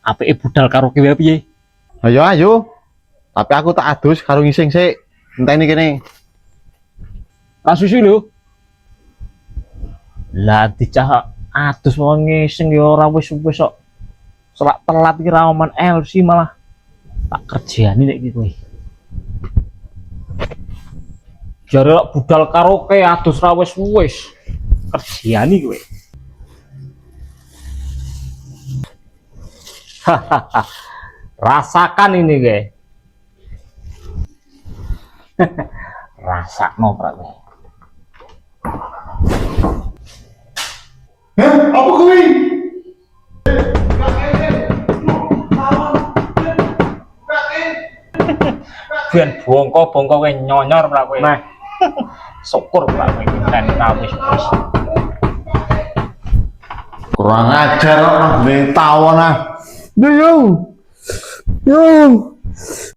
Apike budal karaoke wae piye? Ayo ayo. Tapi aku tak adus karo ngising sik. Enteni kene. Kasus lho. Lah dicah adus wong ngising ya ora wis-wis kok. Selak telat iki ra oman LC malah tak kerjani nek iki kowe. Jare budal karaoke adus ra wis-wis. Kerjani kowe. Hahaha. Rasakan ini ge. Rasakno prawe. Apa kuwi? Biyen bongko-bongko kowe nyonyor pra kowe. Nah, syukur pra kowe ten wis-wis. Kurang ajar kok nang tawon ah. Yo. Yo.